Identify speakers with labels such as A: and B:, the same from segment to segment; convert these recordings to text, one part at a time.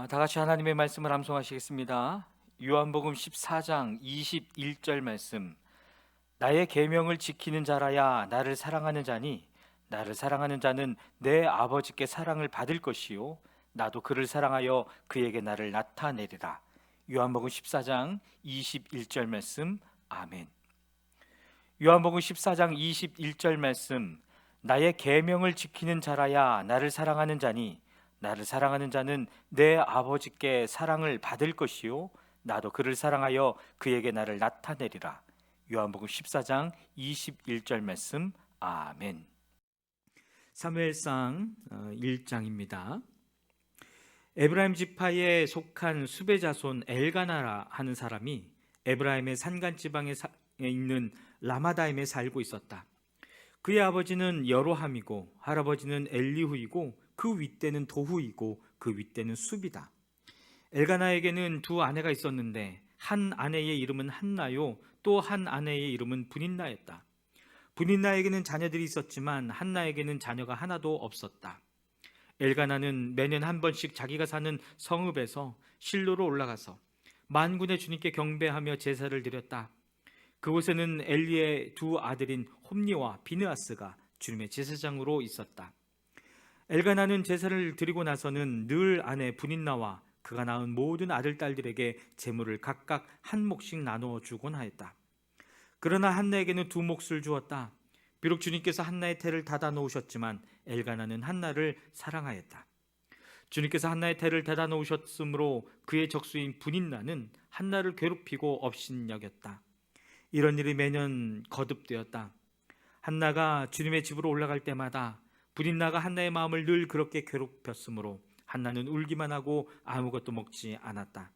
A: 다 같이 하나님의 말씀을 암송하시겠습니다. 요한복음 14장 21절 말씀. 나의 계명을 지키는 자라야 나를 사랑하는 자니 나를 사랑하는 자는 내 아버지께 사랑을 받을 것이요 나도 그를 사랑하여 그에게 나를 나타내리라. 요한복음 14장 21절 말씀. 아멘. 요한복음 14장 21절 말씀. 나의 계명을 지키는 자라야 나를 사랑하는 자니 나를 사랑하는 자는 내 아버지께 사랑을 받을 것이요 나도 그를 사랑하여 그에게 나를 나타내리라. 요한복음 14장 21절 말씀. 아멘. 사무엘상 1장입니다. 에브라임 지파에 속한 수베 자손 엘가나라 하는 사람이 에브라임의 산간 지방에 있는 라마다임에 살고 있었다. 그의 아버지는 여로함이고 할아버지는 엘리후이고 그 윗대는 도후이고 그 윗대는 숲이다. 엘가나에게는 두 아내가 있었는데 한 아내의 이름은 한나요 또 한 아내의 이름은 브닌나였다. 브닌나에게는 자녀들이 있었지만 한나에게는 자녀가 하나도 없었다. 엘가나는 매년 한 번씩 자기가 사는 성읍에서 실로로 올라가서 만군의 주님께 경배하며 제사를 드렸다. 그곳에는 엘리의 두 아들인 홈니와 비느하스가 주님의 제사장으로 있었다. 엘가나는 제사를 드리고 나서는 늘 아내 브닌나와 그가 낳은 모든 아들 딸들에게 제물을 각각 한 몫씩 나누어 주곤 하였다. 그러나 한나에게는 두 몫을 주었다. 비록 주님께서 한나의 태를 닫아 놓으셨지만 엘가나는 한나를 사랑하였다. 주님께서 한나의 태를 닫아 놓으셨으므로 그의 적수인 브닌나는 한나를 괴롭히고 업신여겼다. 이런 일이 매년 거듭되었다. 한나가 주님의 집으로 올라갈 때마다 브린나가 한나의 마음을 늘 그렇게 괴롭혔으므로 한나는 울기만 하고 아무것도 먹지 않았다.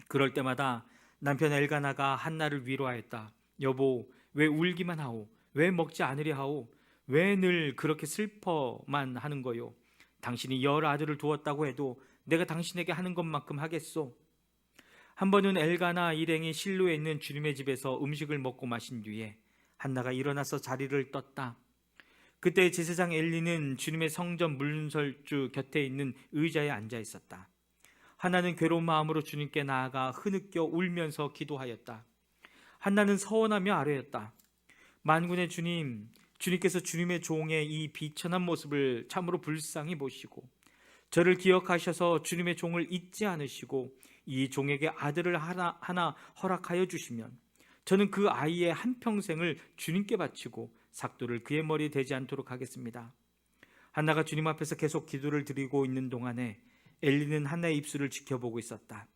A: 그럴 때마다 남편 엘가나가 한나를 위로하였다. 여보, 왜 울기만 하오? 왜 먹지 않으려 하오? 왜 늘 그렇게 슬퍼만 하는 거요? 당신이 열 아들을 두었다고 해도 내가 당신에게 하는 것만큼 하겠소? 한 번은 엘가나 일행이 실로에 있는 주님의 집에서 음식을 먹고 마신 뒤에 한나가 일어나서 자리를 떴다. 그때 제사장 엘리는 주님의 성전 문설주 곁에 있는 의자에 앉아 있었다. 한나는 괴로운 마음으로 주님께 나아가 흐느껴 울면서 기도하였다. 한나는 서원하며 아뢰었다. 만군의 주님, 주님께서 주님의 종의 이 비천한 모습을 참으로 불쌍히 보시고 저를 기억하셔서 주님의 종을 잊지 않으시고 이 종에게 아들을 하나 허락하여 주시면 저는 그 아이의 한평생을 주님께 바치고 삭도를 그의 머리에 대지 않도록 하겠습니다. 한나가 주님 앞에서 계속 기도를 드리고 있는 동안에 엘리는 한나의 입술을 지켜보고 있었다.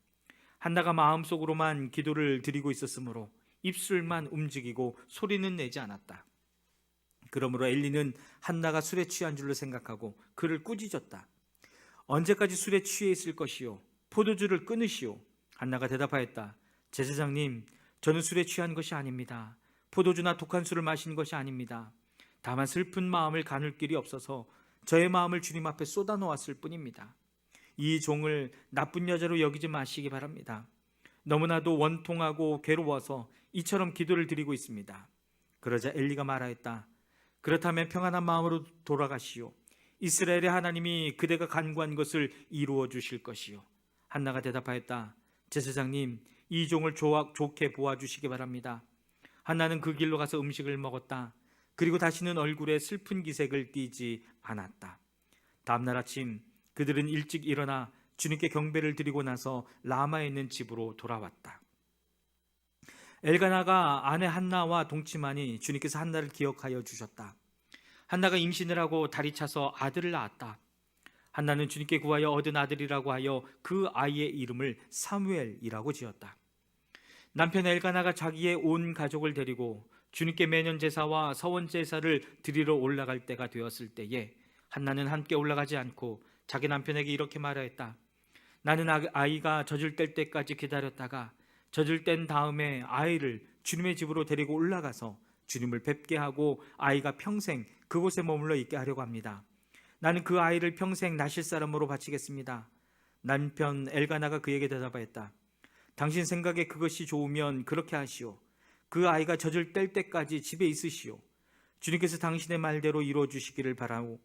A: 한나가 마음속으로만 기도를 드리고 있었으므로 입술만 움직이고 소리는 내지 않았다. 그러므로 엘리는 한나가 술에 취한 줄로 생각하고 그를 꾸짖었다. 언제까지 술에 취해 있을 것이요? 포도주를 끊으시오. 한나가 대답하였다. 제사장님, 저는 술에 취한 것이 아닙니다. 포도주나 독한 술을 마신 것이 아닙니다. 다만 슬픈 마음을 가눌 길이 없어서 저의 마음을 주님 앞에 쏟아놓았을 뿐입니다. 이 종을 나쁜 여자로 여기지 마시기 바랍니다. 너무나도 원통하고 괴로워서 이처럼 기도를 드리고 있습니다. 그러자 엘리가 말하였다. 그렇다면 평안한 마음으로 돌아가시오. 이스라엘의 하나님이 그대가 간구한 것을 이루어 주실 것이요. 한나가 대답하였다. 제사장님, 이 종을 좋게 보아주시기 바랍니다. 한나는 그 길로 가서 음식을 먹었다. 그리고 다시는 얼굴에 슬픈 기색을 띠지 않았다. 다음날 아침 그들은 일찍 일어나 주님께 경배를 드리고 나서 라마에 있는 집으로 돌아왔다. 엘가나가 아내 한나와 동침하니 주님께서 한나를 기억하여 주셨다. 한나가 임신을 하고 다리 차서 아들을 낳았다. 한나는 주님께 구하여 얻은 아들이라고 하여 그 아이의 이름을 사무엘이라고 지었다. 남편 엘가나가 자기의 온 가족을 데리고 주님께 매년 제사와 서원 제사를 드리러 올라갈 때가 되었을 때에 한나는 함께 올라가지 않고 자기 남편에게 이렇게 말하였다. 나는 아이가 젖을 뗄 때까지 기다렸다가 젖을 뗀 다음에 아이를 주님의 집으로 데리고 올라가서 주님을 뵙게 하고 아이가 평생 그곳에 머물러 있게 하려고 합니다. 나는 그 아이를 평생 나실 사람으로 바치겠습니다. 남편 엘가나가 그에게 대답하였다. 당신 생각에 그것이 좋으면 그렇게 하시오. 그 아이가 젖을 뗄 때까지 집에 있으시오. 주님께서 당신의 말대로 이루어 주시기를 바라오.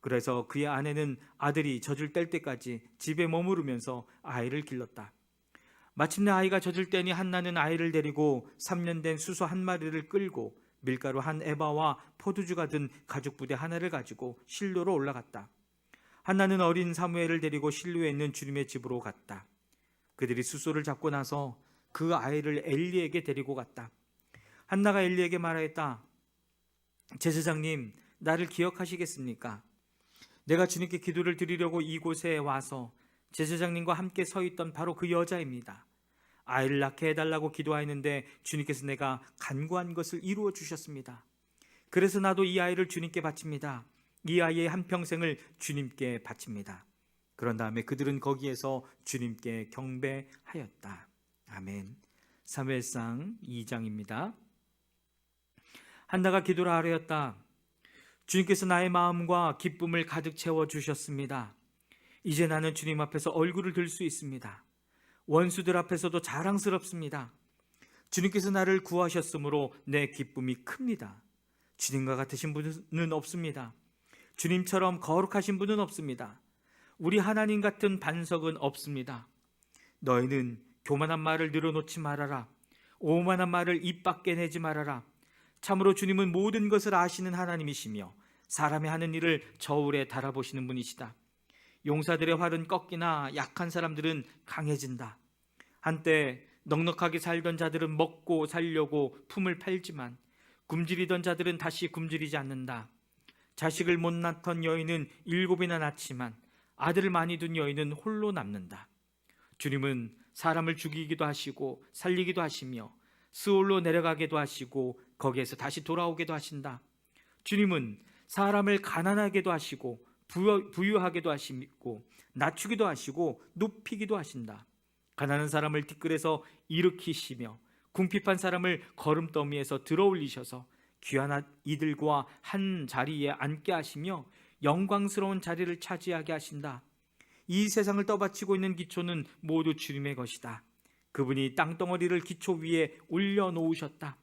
A: 그래서 그의 아내는 아들이 젖을 뗄 때까지 집에 머무르면서 아이를 길렀다. 마침내 아이가 젖을 떼니 한나는 아이를 데리고 3년 된 수소 한 마리를 끌고 밀가루 한 에바와 포도주가 든 가죽 부대 하나를 가지고 실로로 올라갔다. 한나는 어린 사무엘을 데리고 실로에 있는 주님의 집으로 갔다. 그들이 수소를 잡고 나서 그 아이를 엘리에게 데리고 갔다. 한나가 엘리에게 말하였다. 제사장님, 나를 기억하시겠습니까? 내가 주님께 기도를 드리려고 이곳에 와서 제사장님과 함께 서 있던 바로 그 여자입니다. 아이를 낳게 해달라고 기도하였는데 주님께서 내가 간구한 것을 이루어 주셨습니다. 그래서 나도 이 아이를 주님께 바칩니다. 이 아이의 한평생을 주님께 바칩니다. 그런 다음에 그들은 거기에서 주님께 경배하였다. 아멘. 사무엘상 2장입니다. 한나가 기도를 하였다. 주님께서 나의 마음과 기쁨을 가득 채워주셨습니다. 이제 나는 주님 앞에서 얼굴을 들 수 있습니다. 원수들 앞에서도 자랑스럽습니다. 주님께서 나를 구하셨으므로 내 기쁨이 큽니다. 주님과 같으신 분은 없습니다. 주님처럼 거룩하신 분은 없습니다. 우리 하나님 같은 반석은 없습니다. 너희는 교만한 말을 늘어놓지 말아라. 오만한 말을 입 밖에 내지 말아라. 참으로 주님은 모든 것을 아시는 하나님이시며 사람이 하는 일을 저울에 달아보시는 분이시다. 용사들의 활은 꺾이나 약한 사람들은 강해진다. 한때 넉넉하게 살던 자들은 먹고 살려고 품을 팔지만 굶주리던 자들은 다시 굶주리지 않는다. 자식을 못 낳던 여인은 7이나 낳지만 아들을 많이 둔 여인은 홀로 남는다. 주님은 사람을 죽이기도 하시고 살리기도 하시며 스올로 내려가게도 하시고 거기에서 다시 돌아오게도 하신다. 주님은 사람을 가난하게도 하시고 부유하게도 하시고 낮추기도 하시고 높이기도 하신다. 가난한 사람을 뒷뜰에서 일으키시며 궁핍한 사람을 거름더미에서 들어올리셔서 귀한 이들과 한 자리에 앉게 하시며 영광스러운 자리를 차지하게 하신다. 이 세상을 떠받치고 있는 기초는 모두 주님의 것이다. 그분이 땅덩어리를 기초 위에 올려놓으셨다.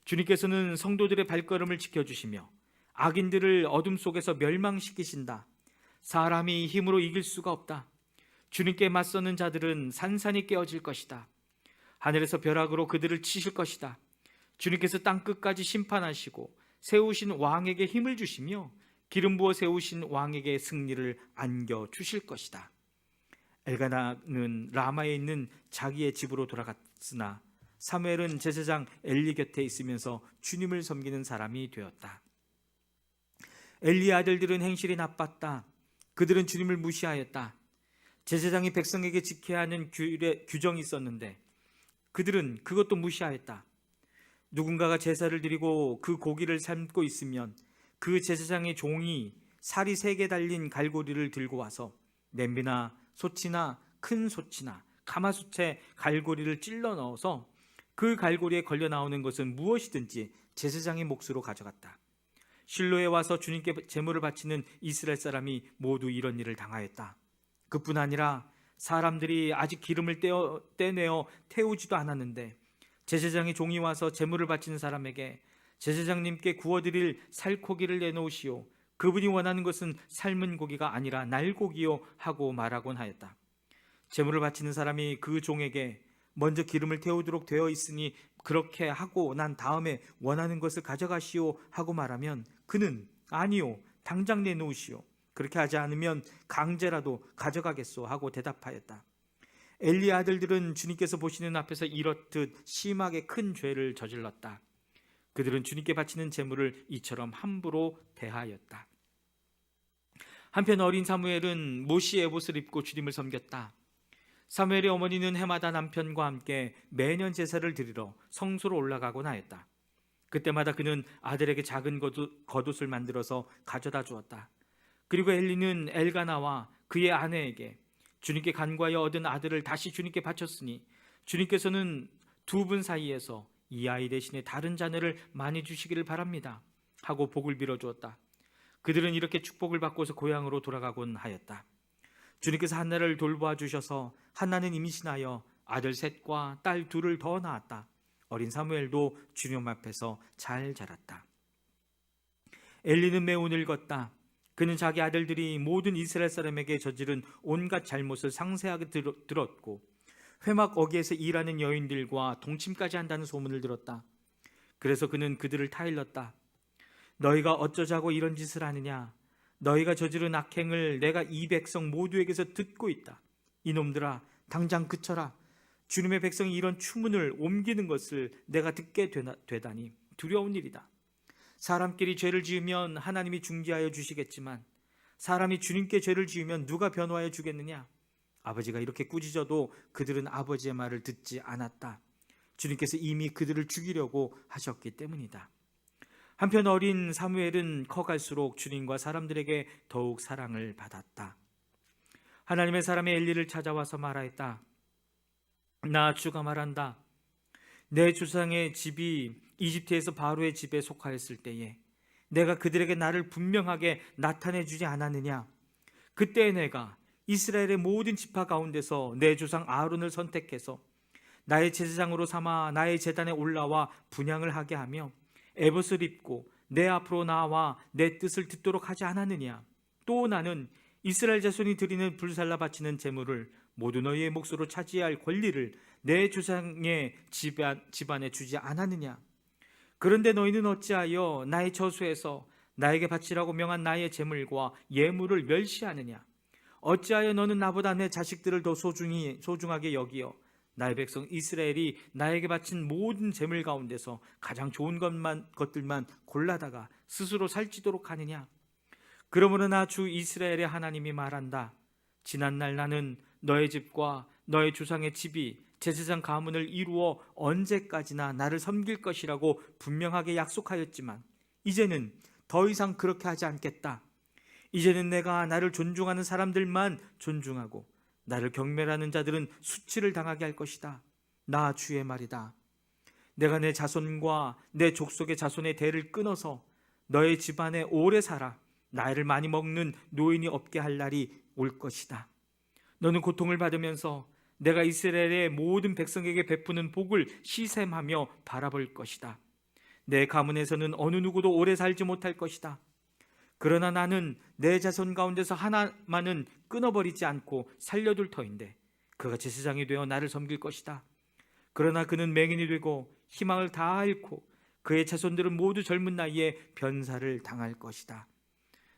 A: 주님께서는 성도들의 발걸음을 지켜주시며 악인들을 어둠 속에서 멸망시키신다. 사람이 힘으로 이길 수가 없다. 주님께 맞서는 자들은 산산이 깨어질 것이다. 하늘에서 벼락으로 그들을 치실 것이다. 주님께서 땅끝까지 심판하시고 세우신 왕에게 힘을 주시며 기름 부어 세우신 왕에게 승리를 안겨주실 것이다. 엘가나는 라마에 있는 자기의 집으로 돌아갔으나 사무엘은 제사장 엘리 곁에 있으면서 주님을 섬기는 사람이 되었다. 엘리의 아들들은 행실이 나빴다. 그들은 주님을 무시하였다. 제사장이 백성에게 지켜야 하는 규정이 있었는데 그들은 그것도 무시하였다. 누군가가 제사를 드리고 그 고기를 삶고 있으면 그 제사장의 종이 살이 3개 달린 갈고리를 들고 와서 냄비나 솥이나 큰 솥이나 가마솥에 갈고리를 찔러 넣어서 그 갈고리에 걸려 나오는 것은 무엇이든지 제사장의 몫으로 가져갔다. 실로에 와서 주님께 제물을 바치는 이스라엘 사람이 모두 이런 일을 당하였다. 그뿐 아니라 사람들이 아직 기름을 떼내어 태우지도 않았는데 제사장의 종이 와서 제물을 바치는 사람에게 제사장님께 구워드릴 살코기를 내놓으시오. 그분이 원하는 것은 삶은 고기가 아니라 날고기요 하고 말하곤 하였다. 제물을 바치는 사람이 그 종에게 먼저 기름을 태우도록 되어 있으니 그렇게 하고 난 다음에 원하는 것을 가져가시오 하고 말하면 그는 아니요 당장 내놓으시오. 그렇게 하지 않으면 강제라도 가져가겠소 하고 대답하였다. 엘리의 아들들은 주님께서 보시는 앞에서 이렇듯 심하게 큰 죄를 저질렀다. 그들은 주님께 바치는 제물을 이처럼 함부로 대하였다. 한편 어린 사무엘은 모시의 옷을 입고 주님을 섬겼다. 사무엘의 어머니는 해마다 남편과 함께 매년 제사를 드리러 성소로 올라가곤 하였다. 그때마다 그는 아들에게 작은 겉옷을 만들어서 가져다 주었다. 그리고 엘리는 엘가나와 그의 아내에게 주님께 간구하여 얻은 아들을 다시 주님께 바쳤으니 주님께서는 두 분 사이에서 이 아이 대신에 다른 자녀를 많이 주시기를 바랍니다 하고 복을 빌어주었다. 그들은 이렇게 축복을 받고서 고향으로 돌아가곤 하였다. 주님께서 한나를 돌보아 주셔서 한나는 임신하여 아들 3과 딸 2을 더 낳았다. 어린 사무엘도 주님 앞에서 잘 자랐다. 엘리는 매우 늙었다. 그는 자기 아들들이 모든 이스라엘 사람에게 저지른 온갖 잘못을 상세하게 들었고 회막 어귀에서 일하는 여인들과 동침까지 한다는 소문을 들었다. 그래서 그는 그들을 타일렀다. 너희가 어쩌자고 이런 짓을 하느냐? 너희가 저지른 악행을 내가 이 백성 모두에게서 듣고 있다. 이놈들아, 당장 그쳐라. 주님의 백성이 이런 추문을 옮기는 것을 내가 듣게 되다니 두려운 일이다. 사람끼리 죄를 지으면 하나님이 중지하여 주시겠지만 사람이 주님께 죄를 지으면 누가 변호하여 주겠느냐? 아버지가 이렇게 꾸짖어도 그들은 아버지의 말을 듣지 않았다. 주님께서 이미 그들을 죽이려고 하셨기 때문이다. 한편 어린 사무엘은 커갈수록 주님과 사람들에게 더욱 사랑을 받았다. 하나님의 사람이 엘리를 찾아와서 말하였다. 나 주가 말한다. 내 조상의 집이 이집트에서 바로의 집에 속하였을 때에 내가 그들에게 나를 분명하게 나타내 주지 않았느냐? 그때 내가 이스라엘의 모든 지파 가운데서 내 조상 아론을 선택해서 나의 제사장으로 삼아 나의 제단에 올라와 분향을 하게 하며 에봇을 입고 내 앞으로 나와 내 뜻을 듣도록 하지 않았느냐? 또 나는 이스라엘 자손이 드리는 불살라 바치는 제물을 모두 너희의 몫으로 차지할 권리를 내 조상의 집안에 주지 않았느냐? 그런데 너희는 어찌하여 나의 저수에서 나에게 바치라고 명한 나의 제물과 예물을 멸시하느냐? 어찌하여 너는 나보다 내 자식들을 더 소중하게 여기어 나의 백성 이스라엘이 나에게 바친 모든 제물 가운데서 가장 좋은 것들만 골라다가 스스로 살찌도록 하느냐? 그러므로 나 주 이스라엘의 하나님이 말한다. 지난날 나는 너의 집과 너의 조상의 집이 제사장 가문을 이루어 언제까지나 나를 섬길 것이라고 분명하게 약속하였지만 이제는 더 이상 그렇게 하지 않겠다. 이제는 내가 나를 존중하는 사람들만 존중하고 나를 경멸하는 자들은 수치를 당하게 할 것이다. 나 주의 말이다. 내가 내 자손과 내 족속의 자손의 대를 끊어서 너의 집안에 오래 살아 나이를 많이 먹는 노인이 없게 할 날이 올 것이다. 너는 고통을 받으면서 내가 이스라엘의 모든 백성에게 베푸는 복을 시샘하며 바라볼 것이다. 내 가문에서는 어느 누구도 오래 살지 못할 것이다. 그러나 나는 내 자손 가운데서 하나만은 끊어버리지 않고 살려둘 터인데 그가 제사장이 되어 나를 섬길 것이다. 그러나 그는 맹인이 되고 희망을 다 잃고 그의 자손들은 모두 젊은 나이에 변사를 당할 것이다.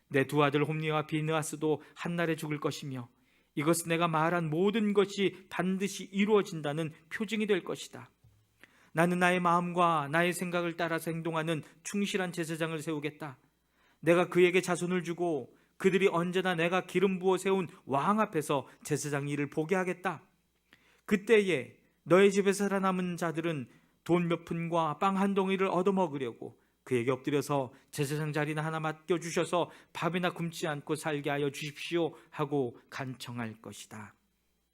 A: 내 두 아들 홈리와 비느하스도 한날에 죽을 것이며 이것은 내가 말한 모든 것이 반드시 이루어진다는 표징이 될 것이다. 나는 나의 마음과 나의 생각을 따라서 행동하는 충실한 제사장을 세우겠다. 내가 그에게 자손을 주고 그들이 언제나 내가 기름 부어 세운 왕 앞에서 제사장 일을 보게 하겠다. 그때에 너의 집에서 살아남은 자들은 돈 몇 푼과 빵 한 덩이를 얻어먹으려고 그에게 엎드려서 제사장 자리나 하나 맡겨주셔서 밥이나 굶지 않고 살게 하여 주십시오 하고 간청할 것이다.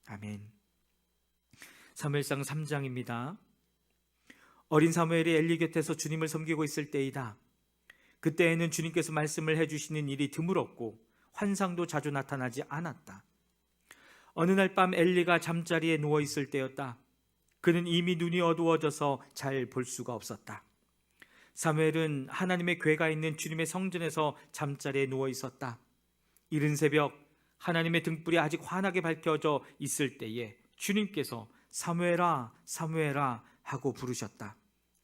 A: 아멘. 사무엘상 3장입니다. 어린 사무엘이 엘리 곁에서 주님을 섬기고 있을 때이다. 그때에는 주님께서 말씀을 해주시는 일이 드물었고 환상도 자주 나타나지 않았다. 어느 날 밤 엘리가 잠자리에 누워있을 때였다. 그는 이미 눈이 어두워져서 잘 볼 수가 없었다. 사무엘은 하나님의 궤가 있는 주님의 성전에서 잠자리에 누워 있었다. 이른 새벽 하나님의 등불이 아직 환하게 밝혀져 있을 때에 주님께서 사무엘아 사무엘아 하고 부르셨다.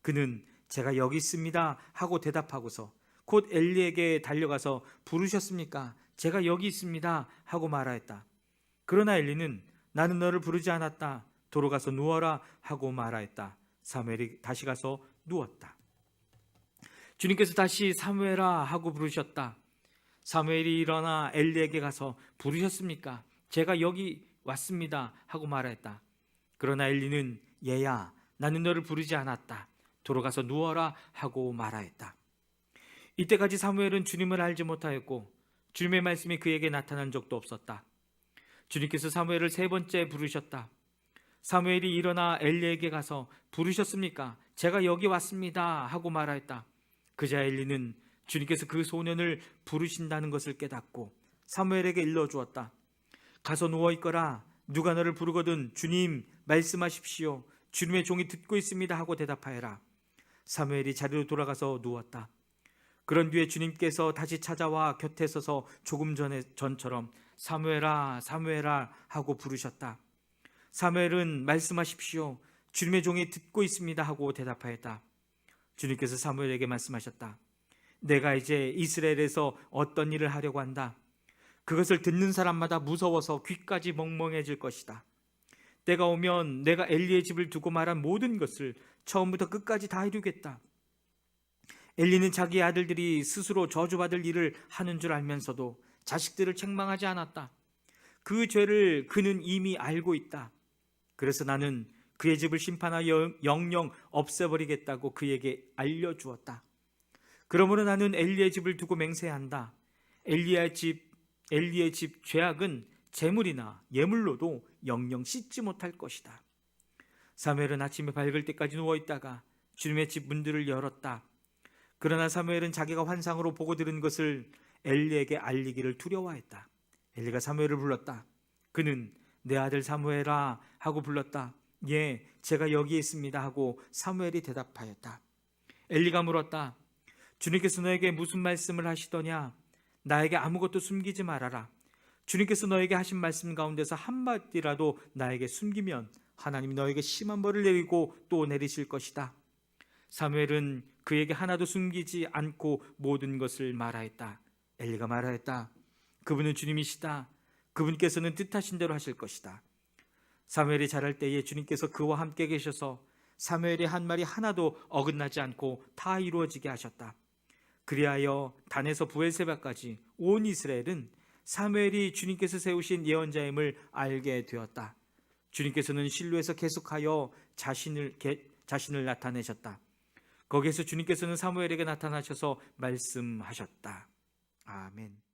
A: 그는 제가 여기 있습니다 하고 대답하고서 곧 엘리에게 달려가서 부르셨습니까? 제가 여기 있습니다 하고 말하였다. 그러나 엘리는 나는 너를 부르지 않았다. 도로 가서 누워라 하고 말하였다. 사무엘이 다시 가서 누웠다. 주님께서 다시 사무엘아 하고 부르셨다. 사무엘이 일어나 엘리에게 가서 부르셨습니까? 제가 여기 왔습니다 하고 말했다. 그러나 엘리는 얘야 나는 너를 부르지 않았다. 도로 가서 누워라 하고 말하였다. 이때까지 사무엘은 주님을 알지 못하였고 주님의 말씀이 그에게 나타난 적도 없었다. 주님께서 사무엘을 세 번째 부르셨다. 사무엘이 일어나 엘리에게 가서 부르셨습니까? 제가 여기 왔습니다 하고 말하였다. 그자 엘리는 주님께서 그 소년을 부르신다는 것을 깨닫고 사무엘에게 일러주었다. 가서 누워있거라. 누가 너를 부르거든 주님 말씀하십시오. 주님의 종이 듣고 있습니다 하고 대답하여라. 사무엘이 자리로 돌아가서 누웠다. 그런 뒤에 주님께서 다시 찾아와 곁에 서서 조금 전처럼 사무엘아 사무엘아 하고 부르셨다. 사무엘은 말씀하십시오. 주님의 종이 듣고 있습니다 하고 대답하였다. 주님께서 사무엘에게 말씀하셨다. 내가 이제 이스라엘에서 어떤 일을 하려고 한다. 그것을 듣는 사람마다 무서워서 귀까지 멍멍해질 것이다. 때가 오면 내가 엘리의 집을 두고 말한 모든 것을 처음부터 끝까지 다 이루겠다. 엘리는 자기 아들들이 스스로 저주받을 일을 하는 줄 알면서도 자식들을 책망하지 않았다. 그 죄를 그는 이미 알고 있다. 그래서 나는 그의 집을 심판하여 영영 없애버리겠다고 그에게 알려주었다. 그러므로 나는 엘리의 집을 두고 맹세한다. 엘리의 집 죄악은 재물이나 예물로도 영영 씻지 못할 것이다. 사무엘은 아침에 밝을 때까지 누워있다가 주님의 집 문들을 열었다. 그러나 사무엘은 자기가 환상으로 보고 들은 것을 엘리에게 알리기를 두려워했다. 엘리가 사무엘을 불렀다. 그는 내 아들 사무엘아 하고 불렀다. 예, 제가 여기 있습니다 하고 사무엘이 대답하였다. 엘리가 물었다. 주님께서 너에게 무슨 말씀을 하시더냐? 나에게 아무것도 숨기지 말아라. 주님께서 너에게 하신 말씀 가운데서 한마디라도 나에게 숨기면 하나님이 너에게 심한 벌을 내리고 또 내리실 것이다. 사무엘은 그에게 하나도 숨기지 않고 모든 것을 말하였다. 엘리가 말하였다. 그분은 주님이시다. 그분께서는 뜻하신 대로 하실 것이다. 사무엘이 자랄 때에 주님께서 그와 함께 계셔서 사무엘의 한 말이 하나도 어긋나지 않고 다 이루어지게 하셨다. 그리하여 단에서 부엘세바까지 온 이스라엘은 사무엘이 주님께서 세우신 예언자임을 알게 되었다. 주님께서는 실로에서 계속하여 자신을 나타내셨다. 거기에서 주님께서는 사무엘에게 나타나셔서 말씀하셨다. 아멘.